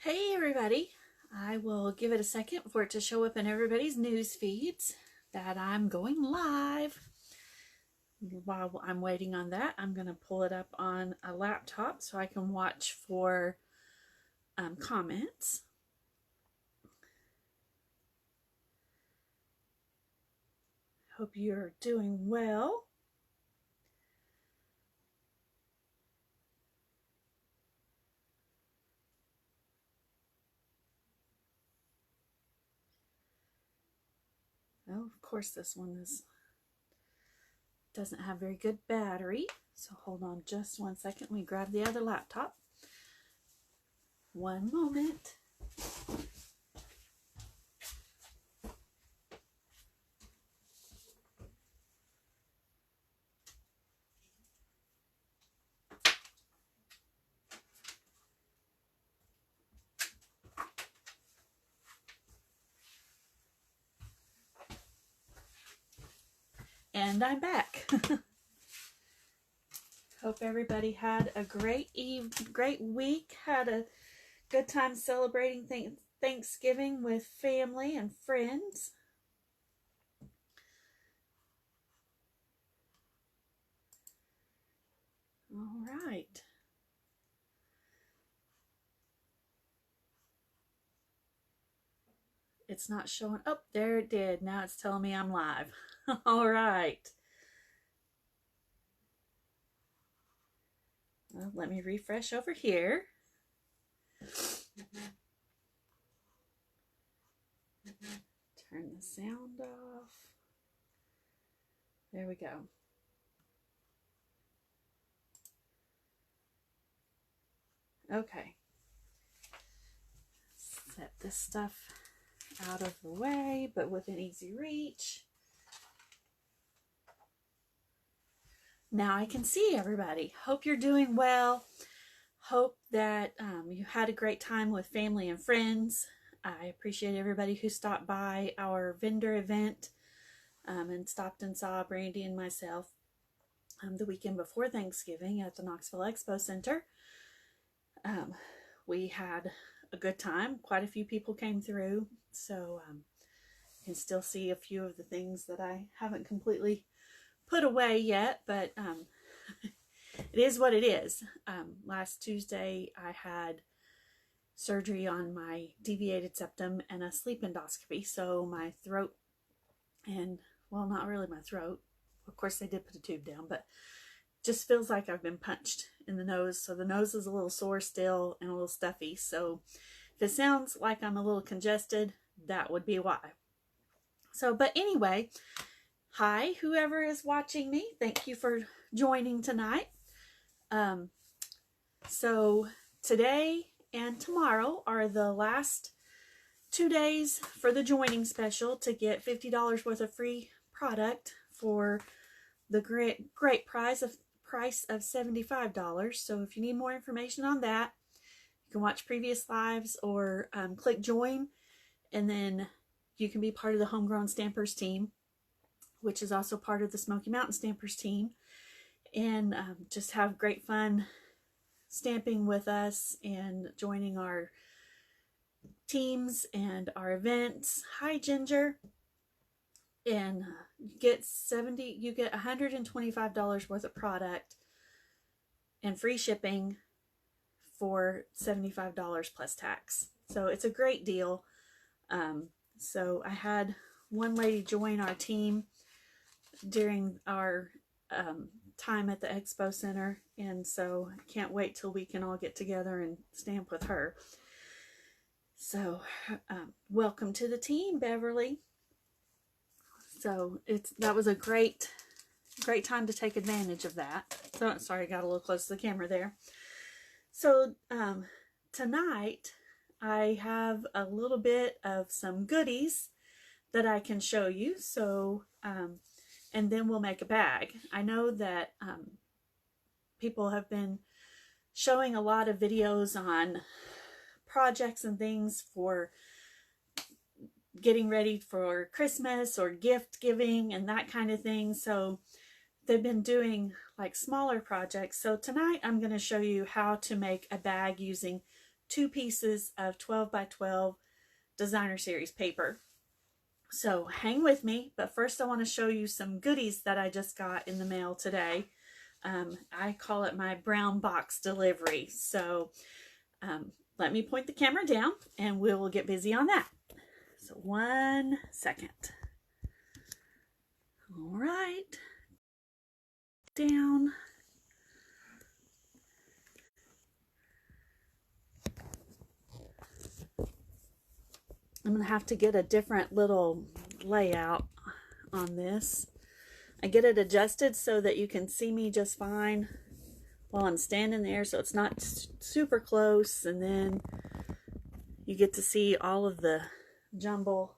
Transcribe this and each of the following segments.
Hey everybody, I will give it a second for it to show up in everybody's news feeds that I'm going live. While I'm waiting on that, I'm going to pull it up on a laptop so I can watch for comments. Hope you're doing well. Oh, of course this one doesn't have very good battery, so hold on just one second. Let me grab the other laptop. One moment. And I'm back. Hope everybody had a great week, had a good time celebrating Thanksgiving with family and friends. All right. It's not showing. Oh, there it did. Now it's telling me I'm live. All right. Well, let me refresh over here. Turn the sound off. There we go. Okay. Set this stuff out of the way, but within easy reach. Now I can see everybody. Hope you're doing well. Hope that you had a great time with family and friends. I appreciate everybody who stopped by our vendor event and stopped and saw Brandy and myself the weekend before Thanksgiving at the Knoxville Expo Center. We had a good time. Quite a few people came through, so you can still see a few of the things that I haven't completely put away yet, but it is what it is. Last Tuesday I had surgery on my deviated septum and a sleep endoscopy, so my throat and, well, not really my throat, of course they did put a tube down, but just feels like I've been punched in the nose, so the nose is a little sore still and a little stuffy. So if it sounds like I'm a little congested, that would be why. So, but anyway, hi, whoever is watching me. Thank you for joining tonight. So today and tomorrow are the last 2 days for the joining special to get $50 worth of free product for the great price of $75. So if you need more information on that, you can watch previous lives or click join, and then you can be part of the Homegrown Stampers team, which is also part of the Smoky Mountain Stampers team, and just have great fun stamping with us and joining our teams and our events. Hi, Ginger. And you get $125 worth of product and free shipping for $75 plus tax. So it's a great deal. So I had one lady join our team during our time at the Expo Center, and so I can't wait till we can all get together and stamp with her. So welcome to the team, Beverly. So that was a great time to take advantage of that. So sorry, I got a little close to the camera there. So tonight I have a little bit of some goodies that I can show you. So and then we'll make a bag. I know that people have been showing a lot of videos on projects and things for getting ready for Christmas or gift giving and that kind of thing. So they've been doing like smaller projects. So tonight I'm going to show you how to make a bag using 2 pieces of 12 by 12 designer series paper. So hang with me, but first I want to show you some goodies that I just got in the mail today. I call it my brown box delivery. So let me point the camera down and we will get busy on that. So 1 second. All right. Down. I'm going to have to get a different little layout on this. I get it adjusted so that you can see me just fine while I'm standing there, so it's not super close, and then you get to see all of the jumble.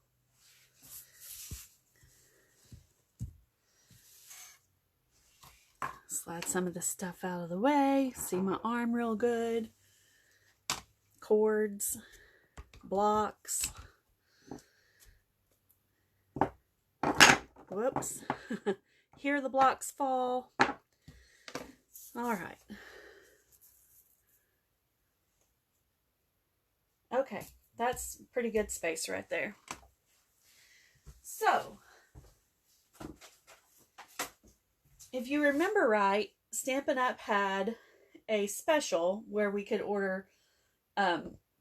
Slide some of the stuff out of the way. See my arm real good. Cords, blocks. Whoops. Hear the blocks fall. All right. Okay, that's pretty good space right there. So, if you remember right, Stampin' Up! Had a special where we could order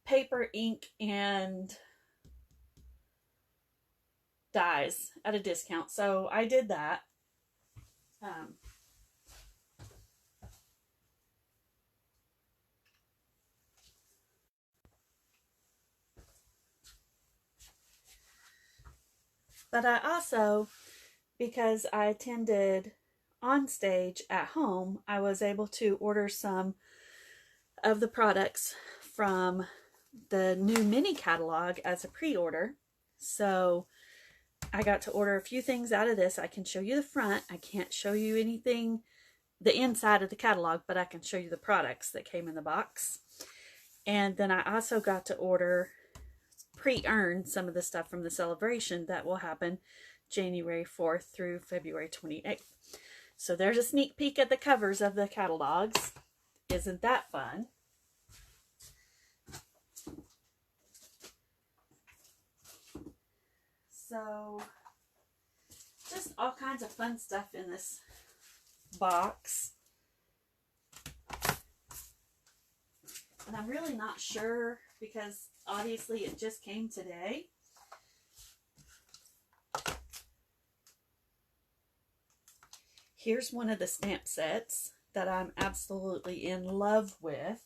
paper, ink, and dies at a discount. So I did that. But I also, because I attended on stage at home, I was able to order some of the products from the new mini catalog as a pre-order. So I got to order a few things out of this. I can show you the front. I can't show you anything, the inside of the catalog, but I can show you the products that came in the box. And then I also got to order, pre-earn some of the stuff from the celebration that will happen January 4th through February 28th. So there's a sneak peek at the covers of the catalogs. Isn't that fun? So just all kinds of fun stuff in this box. And I'm really not sure because obviously it just came today. Here's one of the stamp sets that I'm absolutely in love with.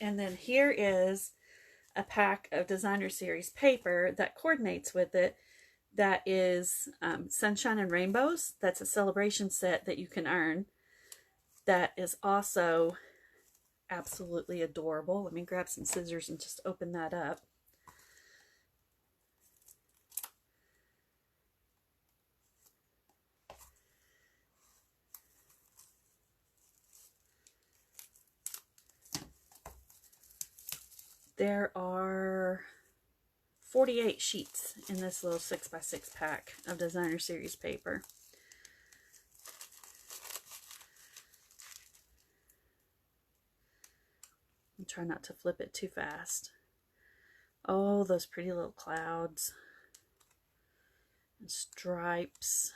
And then here is a pack of designer series paper that coordinates with it. That is Sunshine and Rainbows. That's a celebration set that you can earn. That is also absolutely adorable. Let me grab some scissors and just open that up. There are 48 sheets in this little 6x6 pack of designer series paper. I'm trying not to flip it too fast. Oh, those pretty little clouds and stripes.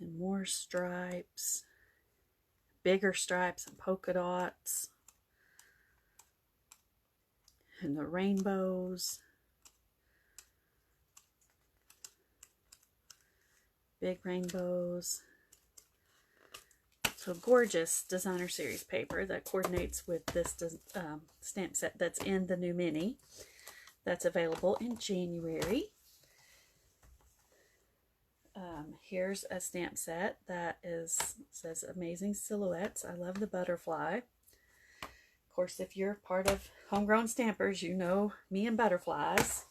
And more stripes. Bigger stripes and polka dots. And the rainbows. Big rainbows. So gorgeous designer series paper that coordinates with this stamp set that's in the new mini. That's available in January. Here's a stamp set that says Amazing Silhouettes. I love the butterfly. Of course, if you're part of Homegrown Stampers, you know me and butterflies.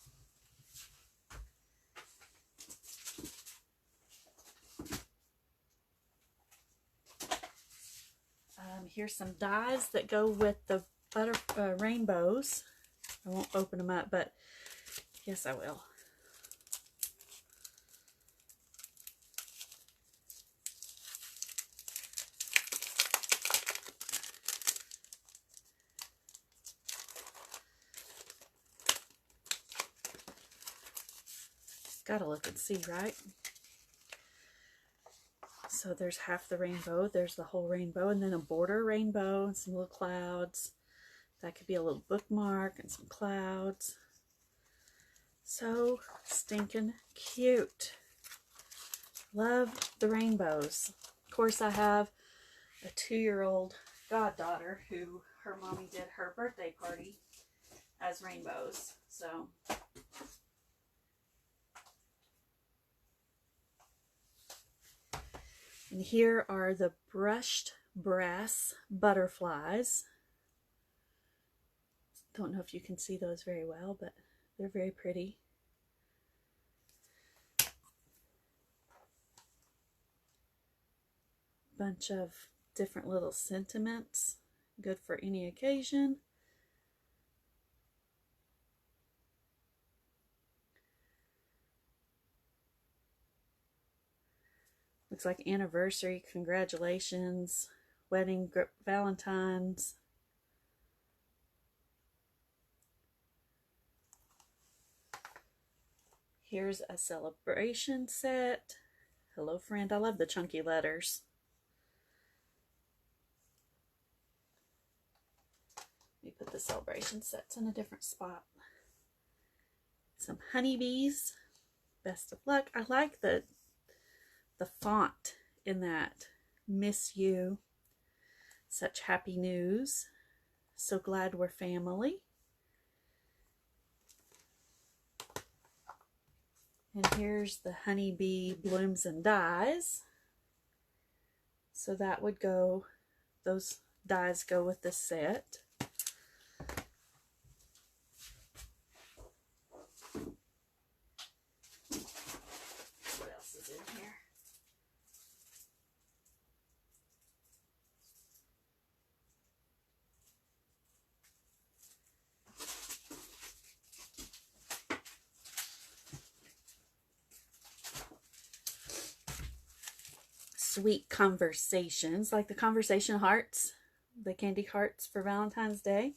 Here's some dies that go with the rainbows. I won't open them up, but yes, I will. Gotta look and see, right? So there's half the rainbow, there's the whole rainbow, and then a border rainbow and some little clouds. That could be a little bookmark and some clouds. So stinking cute. Love the rainbows. Of course, I have a 2-year-old goddaughter who her mommy did her birthday party as rainbows. So and here are the brushed brass butterflies. Don't know if you can see those very well, but they're very pretty. Bunch of different little sentiments, good for any occasion. Looks like anniversary, congratulations, wedding, Valentine's. Here's a celebration set. Hello, friend. I love the chunky letters. Let me put the celebration sets in a different spot. Some honeybees. Best of luck. I like the font in that. Miss you. Such happy news. So glad we're family. And here's the honeybee blooms and dies. So that would go, those dies go with the set. What else is in here? Sweet conversations, like the conversation hearts, the candy hearts for Valentine's Day.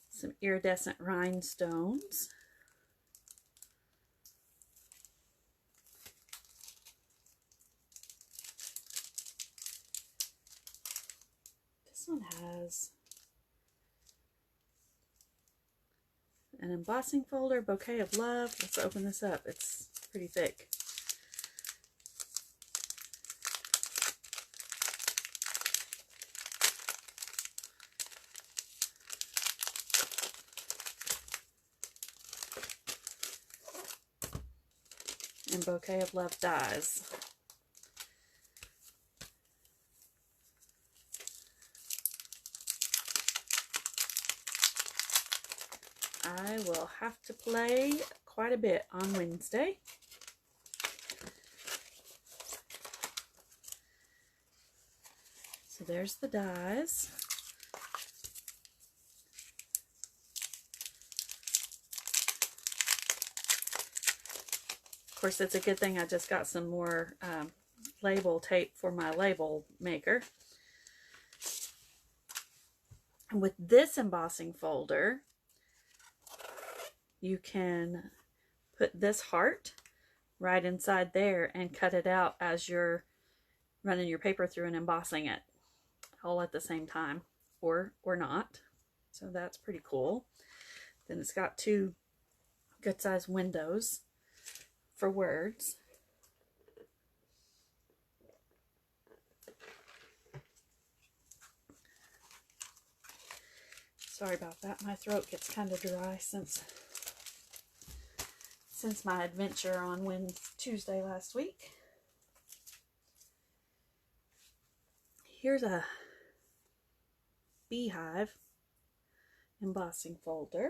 Some iridescent rhinestones. This one has an embossing folder, bouquet of love. Let's open this up. It's pretty thick. And bouquet of love dies. I will have to play quite a bit on Wednesday. So there's the dies. Of course, it's a good thing I just got some more label tape for my label maker. And with this embossing folder, you can put this heart right inside there and cut it out as you're running your paper through and embossing it all at the same time, or not. So that's pretty cool. Then it's got 2 good sized windows for words. Sorry about that. My throat gets kind of dry since my adventure on Tuesday last week. Here's a beehive embossing folder.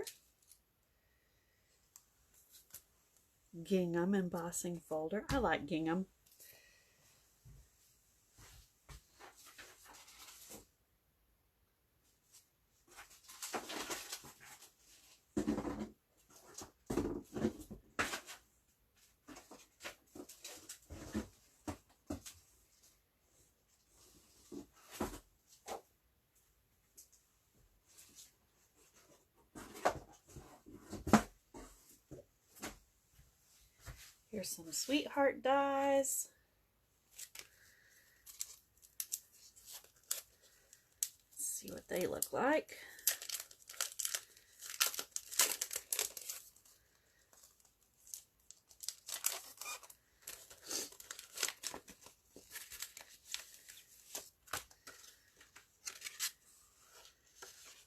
Gingham embossing folder. I like gingham. Here's some sweetheart dies. Let's see what they look like.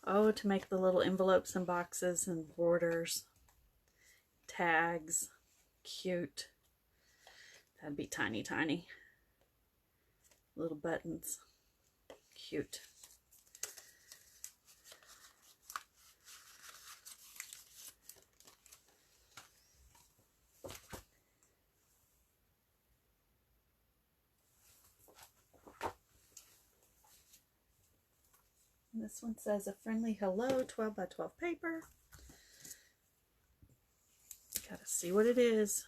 Oh, to make the little envelopes and boxes and borders, tags, cute. That'd be tiny, tiny. Little buttons, cute. This one says a friendly hello, 12 by 12 paper. Gotta see what it is.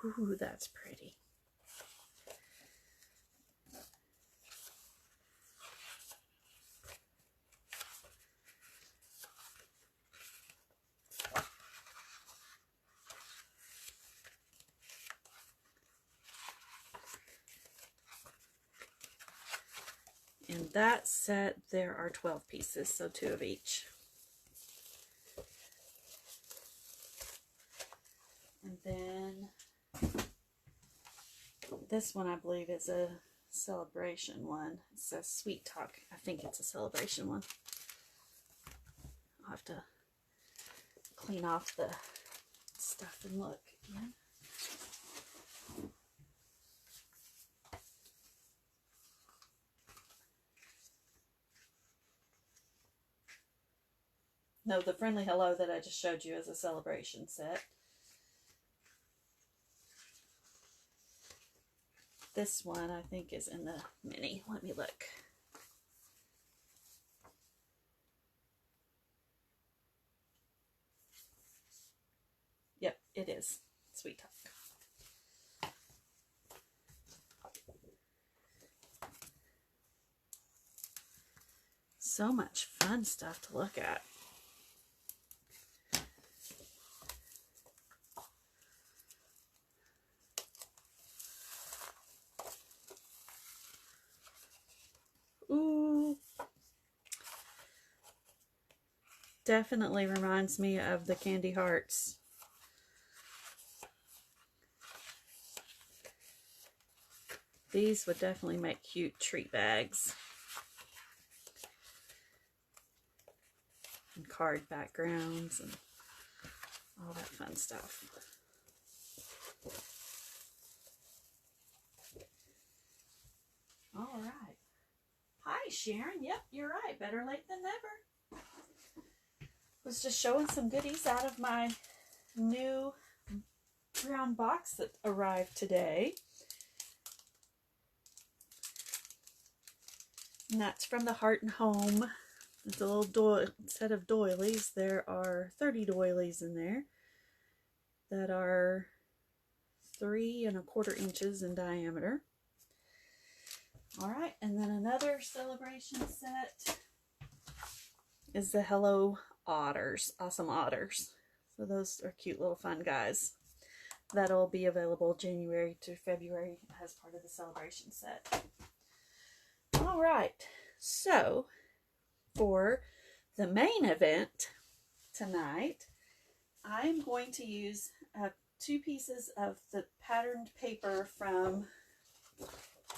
Ooh, that's pretty. In that set, there are 12 pieces, so 2 of each. And then this one, I believe, is a celebration one. It says Sweet Talk. I think it's a celebration one. I'll have to clean off the stuff and look again. No, the friendly hello that I just showed you is a celebration set. This one, I think, is in the mini. Let me look. Yep, it is. Sweet Talk. So much fun stuff to look at. Ooh. Definitely reminds me of the candy hearts. These would definitely make cute treat bags. And card backgrounds and all that fun stuff. All right. Hi, Sharon. Yep, you're right. Better late than never. Was just showing some goodies out of my new brown box that arrived today. And that's from the Heart and Home. It's a little set of doilies. There are 30 doilies in there that are 3 1/4 inches in diameter. All right, and then another celebration set is the Hello Otters, Awesome Otters. So those are cute little fun guys. That'll be available January to February as part of the celebration set. All right, so for the main event tonight, I'm going to use 2 pieces of the patterned paper from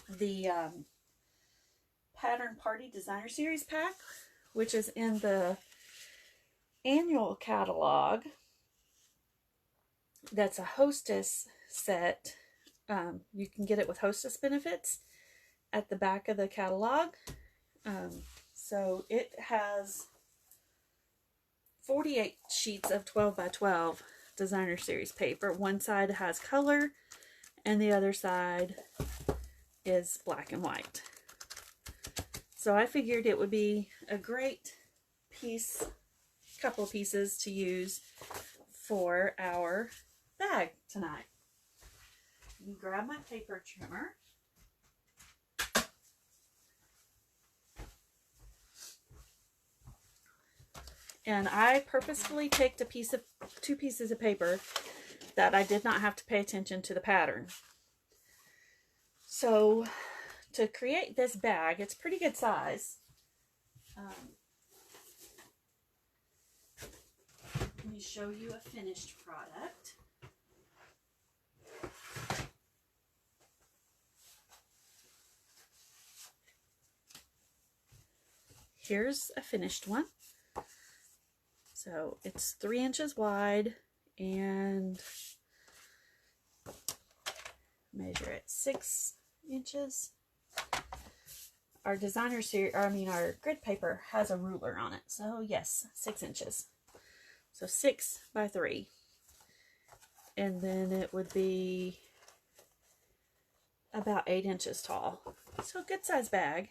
the Pattern Party Designer Series pack, which is in the annual catalog. That's a Hostess set. You can get it with Hostess benefits at the back of the catalog. So it has 48 sheets of 12 by 12 Designer Series paper. One side has color and the other side is black and white. So I figured it would be a great piece, couple of pieces to use for our bag tonight. You grab my paper trimmer. And I purposefully picked two pieces of paper that I did not have to pay attention to the pattern. So to create this bag, it's pretty good size. Let me show you a finished product. Here's a finished one. So it's 3 inches wide and measure it 6 inches. Our designer series, our grid paper has a ruler on it. So yes, 6 inches. So 6 by 3. And then it would be about 8 inches tall. So a good size bag.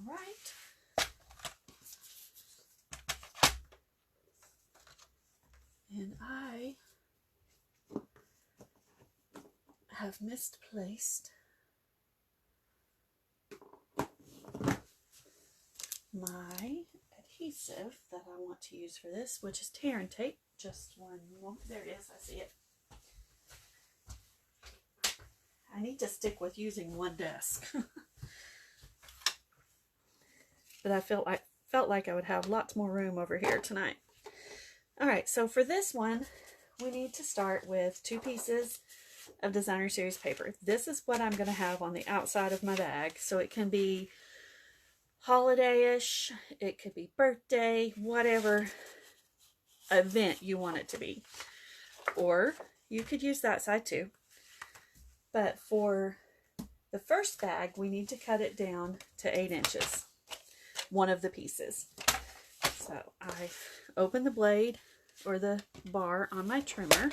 All right. And I have misplaced my adhesive that I want to use for this, which is tear and tape. Just one moment. There it is. I see it. I need to stick with using one desk. But I felt like I would have lots more room over here tonight. Alright, so for this one, we need to start with 2 pieces of designer series paper. This is what I'm going to have on the outside of my bag. So it can be holiday-ish, it could be birthday, whatever event you want it to be. Or you could use that side too. But for the first bag, we need to cut it down to 8 inches. One of the pieces. So I open the blade or the bar on my trimmer.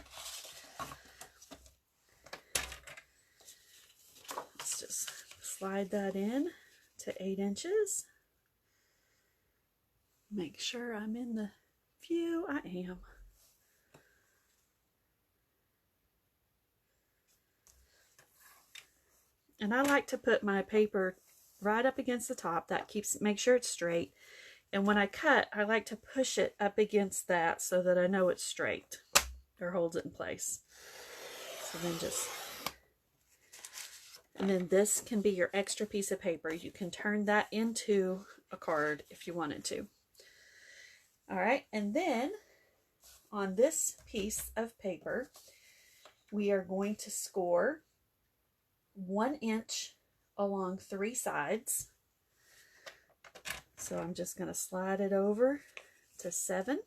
Let's just slide that in to 8 inches. Make sure I'm in the view. I am. And I like to put my paper right up against the top. That make sure it's straight. And when I cut, I like to push it up against that so that I know it's straight or holds it in place. So then and then this can be your extra piece of paper. You can turn that into a card if you wanted to. All right, and then on this piece of paper, we are going to score 1 inch along 3 sides. So I'm just going to slide it over to 7.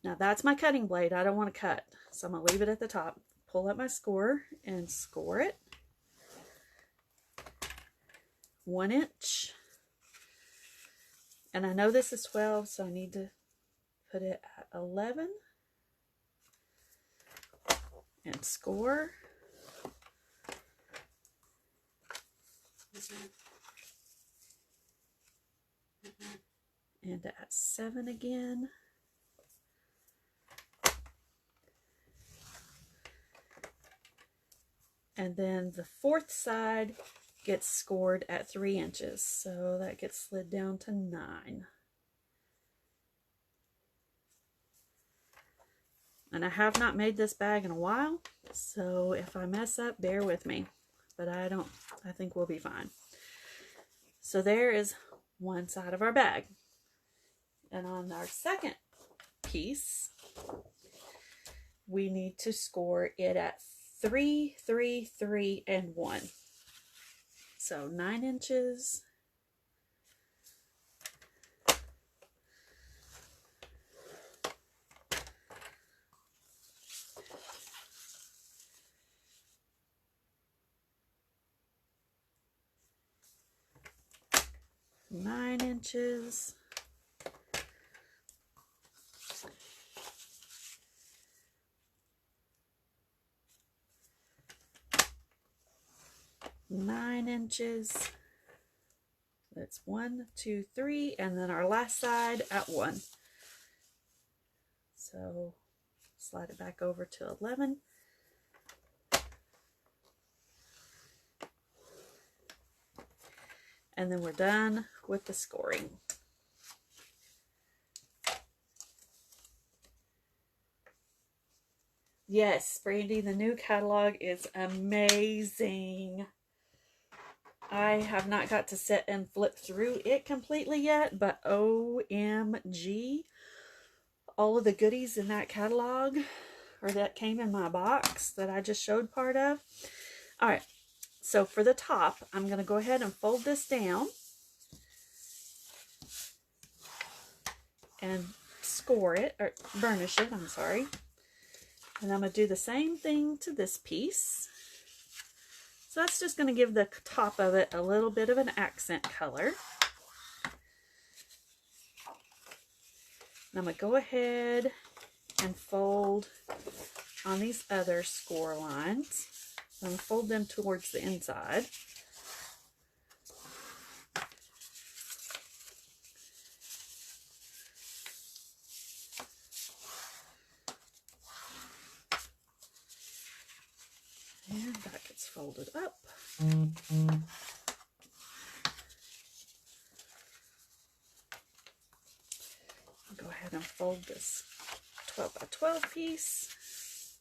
Now that's my cutting blade. I don't want to cut, so I'm going to leave it at the top. Pull up my score and score it. 1 inch. And I know this is 12, so I need to put it at 11. And score. And at 7 again. And then the 4th side gets scored at 3 inches. So that gets slid down to 9. And I have not made this bag in a while, so if I mess up, bear with me. But I think we'll be fine. So there is one side of our bag. And on our second piece, we need to score it at 3, 3, 3, and 1. So 9 inches. Nine inches. Nine inches. That's 1, 2, 3, and then our last side at 1. So slide it back over to 11. And then we're done with the scoring. Yes, Brandy, the new catalog is amazing. I have not got to sit and flip through it completely yet, but OMG, all of the goodies in that catalog, or that came in my box that I just showed part of. All right, so for the top, I'm going to go ahead and fold this down and score it, or burnish it, I'm sorry. And I'm going to do the same thing to this piece. So that's just going to give the top of it a little bit of an accent color. And I'm going to go ahead and fold on these other score lines. I'm going to fold them towards the inside. And that gets folded up. I'll go ahead and fold this 12 by 12 piece.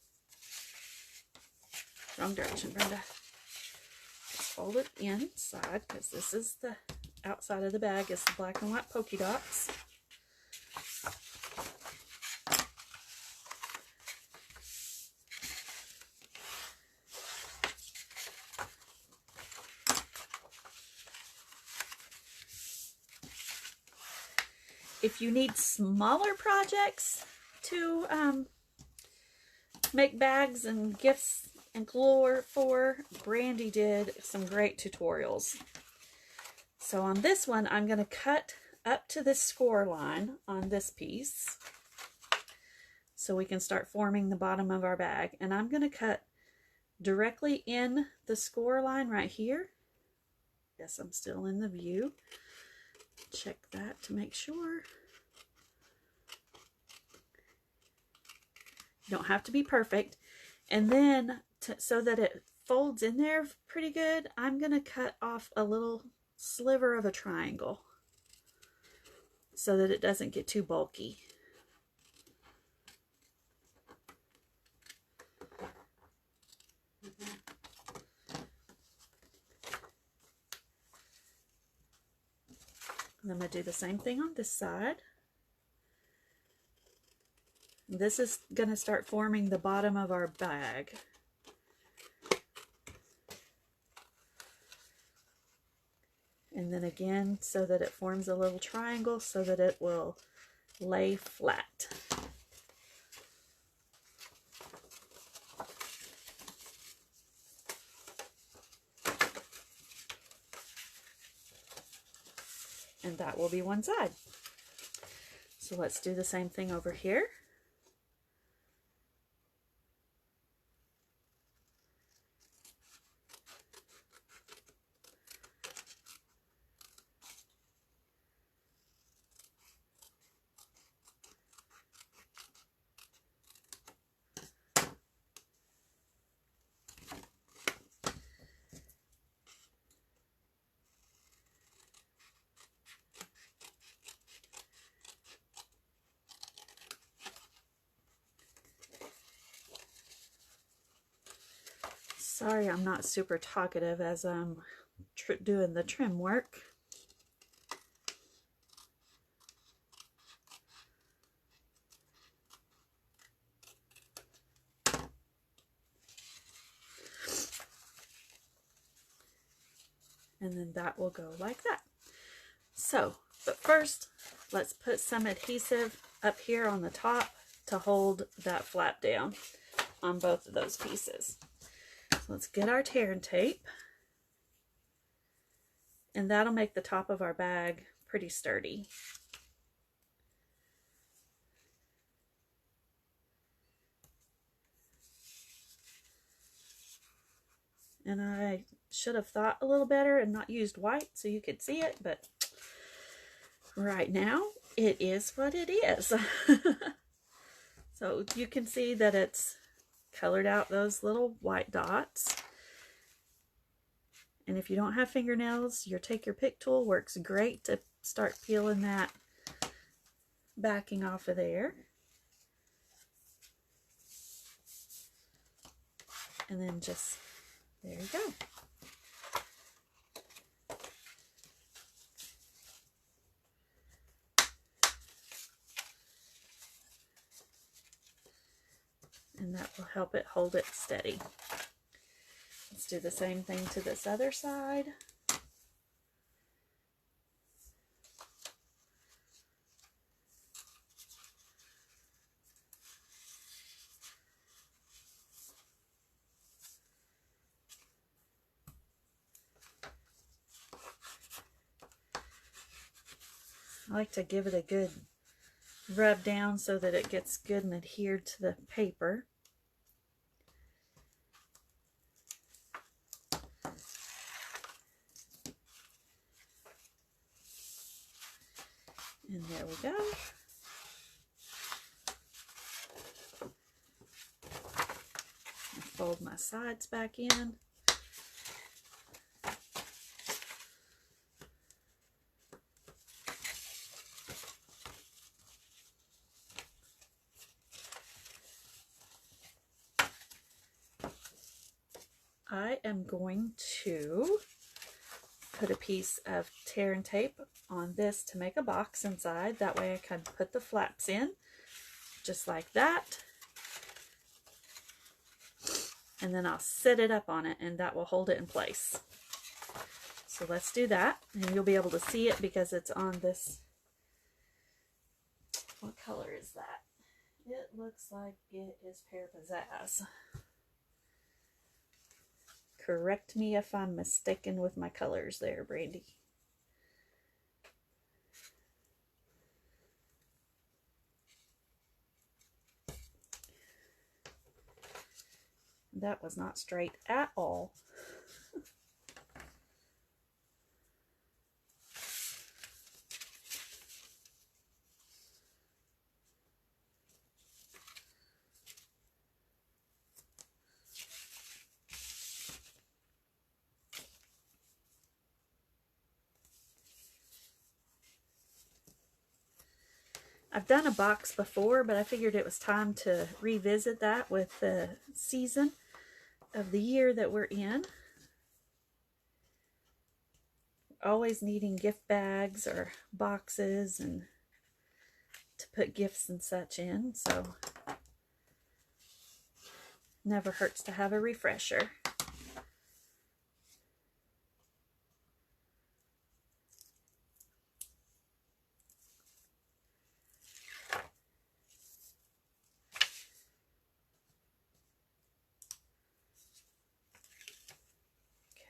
Wrong direction, Brenda. Just fold it inside, because this is the outside of the bag, is the black and white polka dots. If you need smaller projects to make bags and gifts and galore for, Brandy did some great tutorials. So on this one, I'm going to cut up to this score line on this piece so we can start forming the bottom of our bag. And I'm going to cut directly in the score line right here. Yes, I'm still in the view. Check that to make sure. You don't have to be perfect. And then so that it folds in there pretty good, I'm going to cut off a little sliver of a triangle so that it doesn't get too bulky. And I'm going to do the same thing on this side. This is going to start forming the bottom of our bag. And then again, so that it forms a little triangle so that it will lay flat. And that will be one side. So let's do the same thing over here. Sorry, I'm not super talkative as I'm doing the trim work. And then that will go like that. So, but first, let's put some adhesive up here on the top to hold that flap down on both of those pieces. So let's get our tear and tape, and that'll make the top of our bag pretty sturdy. And I should have thought a little better and not used white so you could see it, but right now it is what it is. So you can see that it's colored out those little white dots. And if you don't have fingernails, take your pick tool, works great to start peeling that backing off of there. And then just, there you go. And that will help it hold it steady. Let's do the same thing to this other side. I like to give it a good rub down so that it gets good and adhered to the paper. And there we go. Fold my sides back in. I am going to put a piece of tear and tape on this to make a box inside. That way I can put the flaps in, just like that. And then I'll set it up on it, and that will hold it in place. So let's do that, and you'll be able to see it because it's on this. What color is that? It looks like it is Pear Pizzazz. Correct me if I'm mistaken with my colors there, Brandy. That was not straight at all. I've done a box before, but I figured it was time to revisit that with the season of the year that we're in. Always needing gift bags or boxes and to put gifts and such in, so never hurts to have a refresher.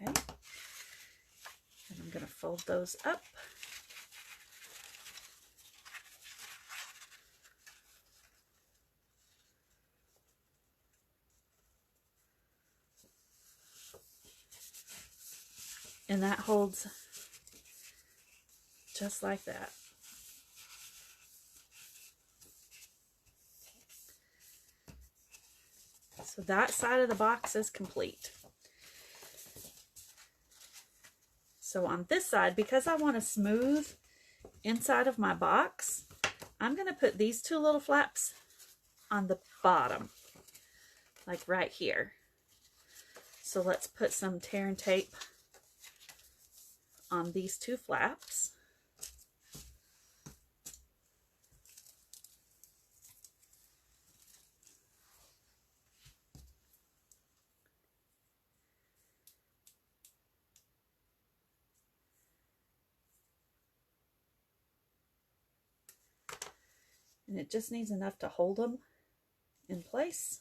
Okay, and I'm going to fold those up. And that holds just like that. So that side of the box is complete. So on this side, because I want a smooth inside of my box, I'm going to put these two little flaps on the bottom, like right here. So let's put some tear and tape on these two flaps. And it just needs enough to hold them in place.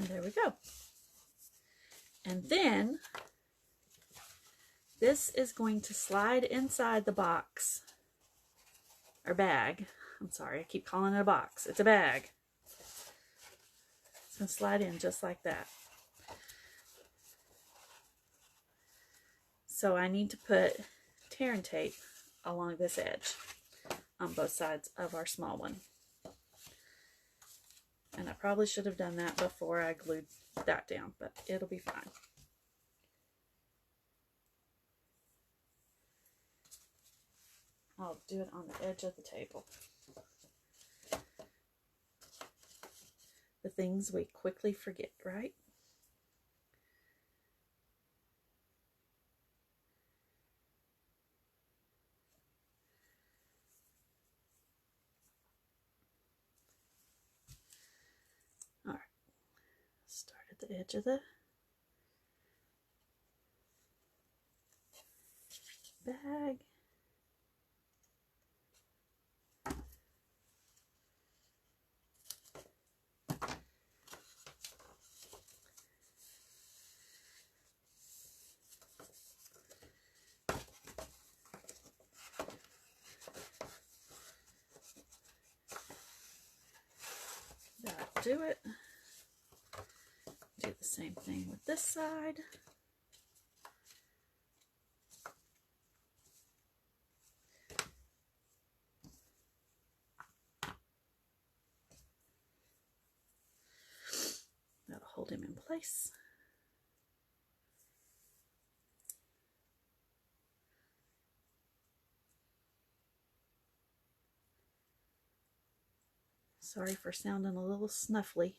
And there we go. And then this is going to slide inside the box, or bag. I'm sorry, I keep calling it a box. It's a bag. It's going to slide in just like that. So I need to put tear and tape along this edge on both sides of our small one. And I probably should have done that before I glued that down, but it'll be fine. I'll do it on the edge of the table. The things we quickly forget, right? All right. Start at the edge of the bag. That'll do it. Do the same thing with this side. That'll hold him in place. Sorry for sounding a little snuffly.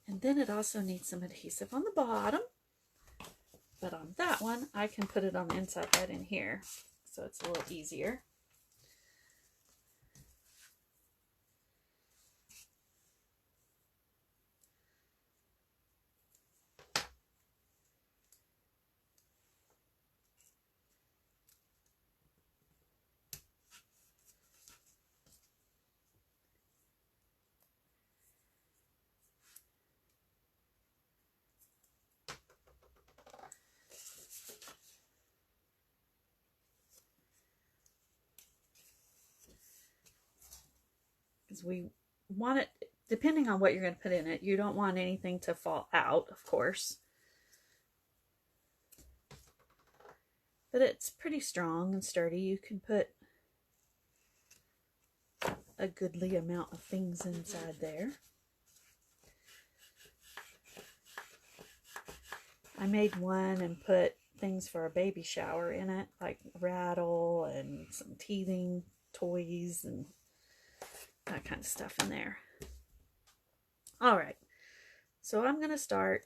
And then it also needs some adhesive on the bottom. But on that one, I can put it on the inside right in here. So it's a little easier. Because we want it, depending on what you're going to put in it, you don't want anything to fall out, of course. But it's pretty strong and sturdy. You can put a goodly amount of things inside there. I made one and put things for a baby shower in it, like a rattle and some teething toys and that kind of stuff in there. All right, so I'm going to start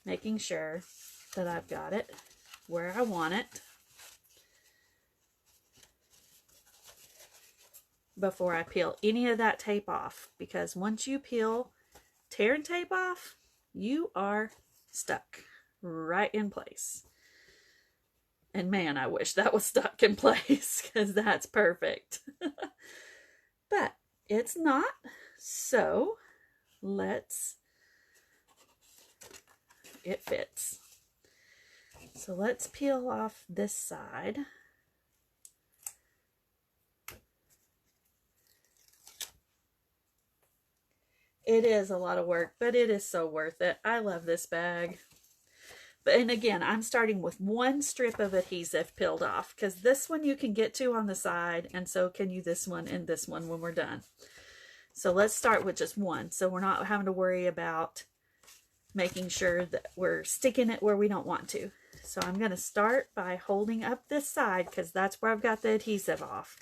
making sure that I've got it where I want it before I peel any of that tape off, because once you peel tear and tape off, you are stuck right in place. And man, I wish that was stuck in place, because that's perfect. But it's not, so it fits. So let's peel off this side. It is a lot of work, but it is so worth it. I love this bag. And again, I'm starting with one strip of adhesive peeled off, because this one you can get to on the side, and so can you this one and this one when we're done. So let's start with just one, so we're not having to worry about making sure that we're sticking it where we don't want to. So I'm going to start by holding up this side, because that's where I've got the adhesive off.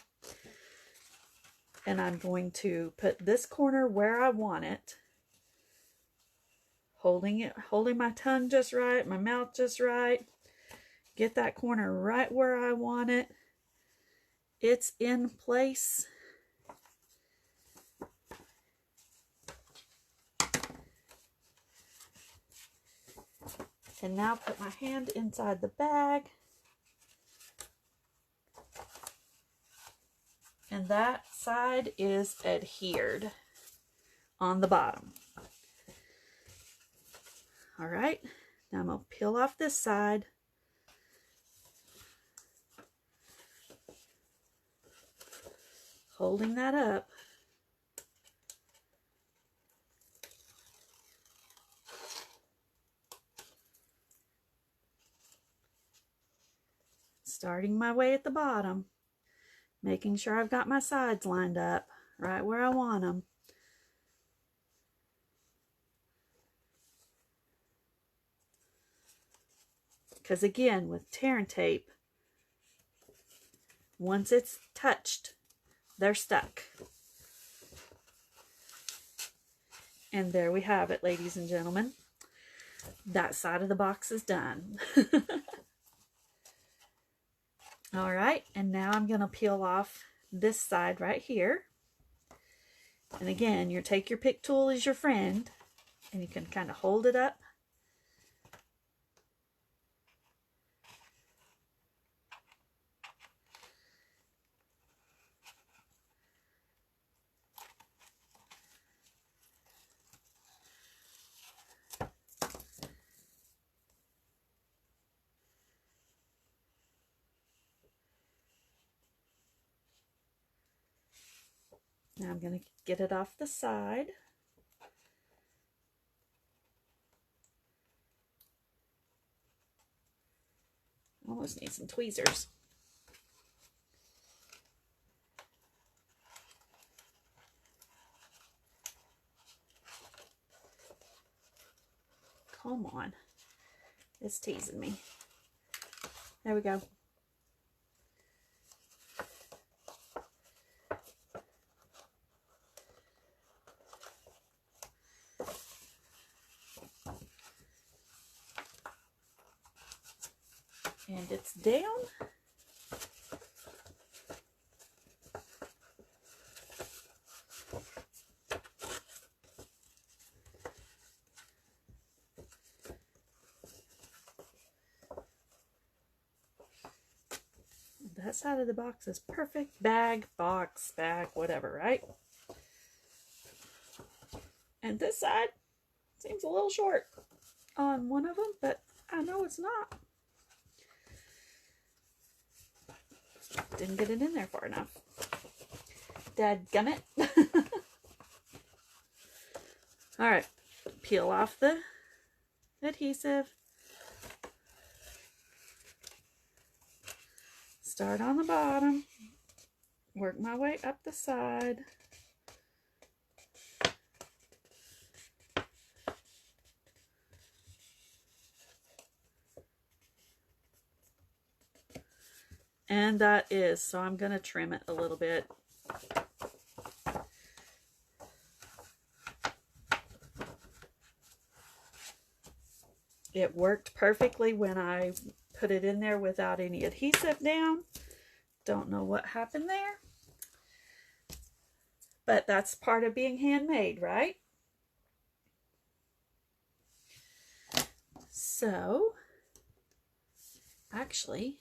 And I'm going to put this corner where I want it, holding my tongue just right, my mouth just right. Get that corner right where I want it. It's in place. And now put my hand inside the bag. And that side is adhered on the bottom. All right, now I'm going to peel off this side. Holding that up. Starting my way at the bottom. Making sure I've got my sides lined up right where I want them. Because again, with tear and tape, once it's touched, they're stuck. And there we have it, ladies and gentlemen. That side of the box is done. All right, and now I'm going to peel off this side right here. And again, you take your pick tool as your friend, and you can kind of hold it up. Now I'm going to get it off the side. Almost need some tweezers. Come on. It's teasing me. There we go. And it's down. That side of the box is perfect. Bag, box, bag, whatever, right? And this side seems a little short on one of them, but I know it's not. Didn't get it in there far enough. Dadgummit. All right, peel off the adhesive. Start on the bottom. Work my way up the side. And that is, so I'm going to trim it a little bit. It worked perfectly when I put it in there without any adhesive down. Don't know what happened there. But that's part of being handmade, right? So, actually,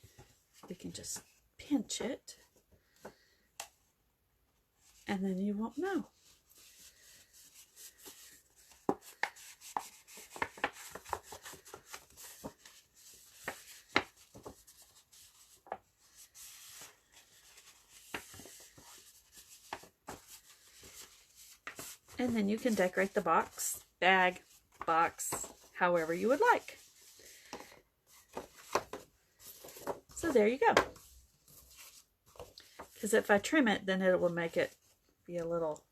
we can just pinch it, and then you won't know. And then you can decorate the box, bag, box, however you would like. So there you go. Because if I trim it, then it will make it be a little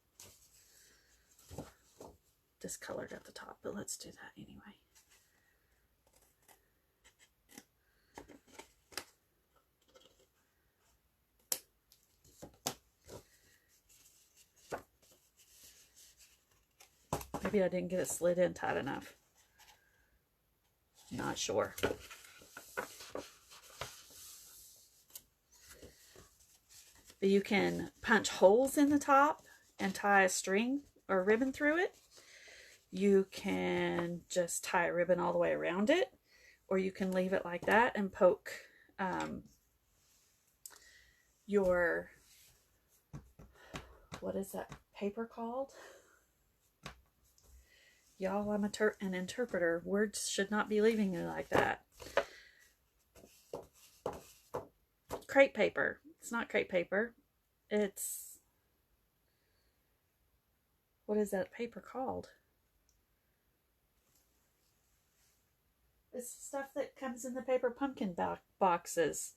discolored at the top. But let's do that anyway. Maybe I didn't get it slid in tight enough. Not sure. But you can punch holes in the top and tie a string or ribbon through it. You can just tie a ribbon all the way around it, or you can leave it like that and poke your, what is that paper called? Y'all, I'm an interpreter. Words should not be leaving me like that. Crepe paper. It's not crepe paper. It's, what is that paper called? It's stuff that comes in the paper pumpkin boxes.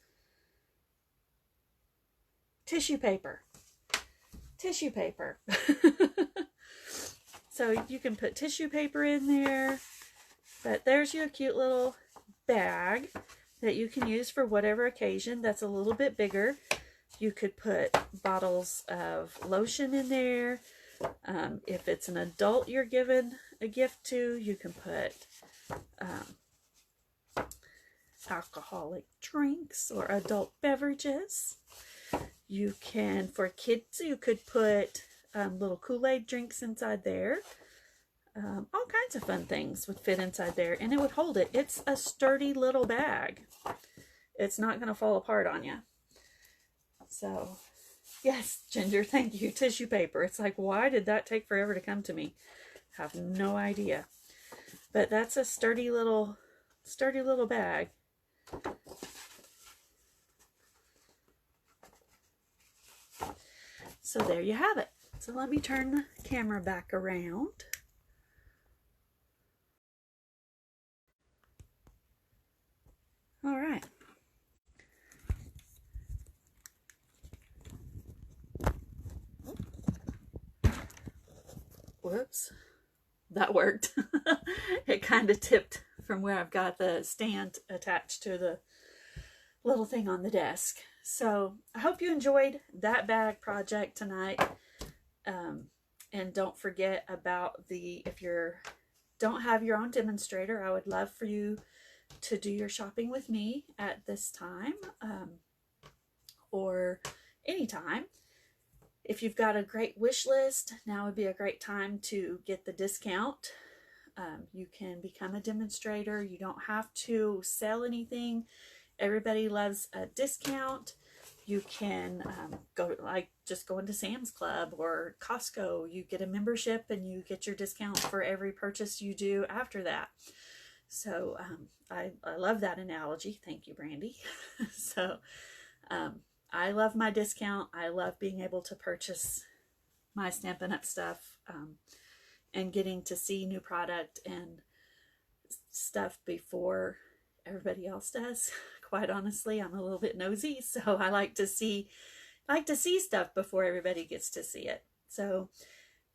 Tissue paper. Tissue paper. So you can put tissue paper in there. But there's your cute little bag that you can use for whatever occasion that's a little bit bigger. You could put bottles of lotion in there. If it's an adult you're giving a gift to, you can put alcoholic drinks or adult beverages. You can, for kids, you could put little Kool-Aid drinks inside there. All kinds of fun things would fit inside there, and it would hold it. It's a sturdy little bag. It's not going to fall apart on you. So, yes, Ginger, thank you. Tissue paper. It's like, why did that take forever to come to me? I have no idea. But that's a sturdy little bag. So there you have it. So let me turn the camera back around. All right. Whoops. That worked. It kind of tipped from where I've got the stand attached to the little thing on the desk. So I hope you enjoyed that bag project tonight. And don't forget about if you don't have your own demonstrator, I would love for you to do your shopping with me at this time, or anytime. If you've got a great wish list, now would be a great time to get the discount. You can become a demonstrator. You don't have to sell anything. Everybody loves a discount. You can just go into Sam's Club or Costco. You get a membership and you get your discount for every purchase you do after that. So I love that analogy. Thank you, Brandy. So I love my discount. I love being able to purchase my Stampin' Up stuff and getting to see new product and stuff before everybody else does. Quite honestly, I'm a little bit nosy, so I like to see stuff before everybody gets to see it. So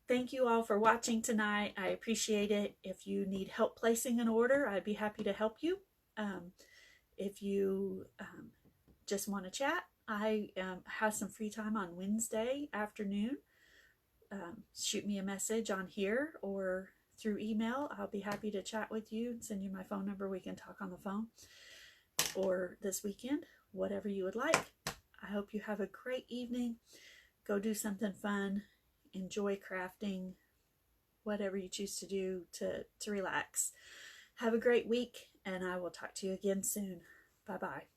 thank you all for watching tonight. I appreciate it. If you need help placing an order, I'd be happy to help you. If you just want to chat, I have some free time on Wednesday afternoon. Shoot me a message on here or through email. I'll be happy to chat with you and send you my phone number. We can talk on the phone, or this weekend, whatever you would like. I hope you have a great evening. Go do something fun. Enjoy crafting, whatever you choose to do to relax. Have a great week, and I will talk to you again soon. Bye-bye.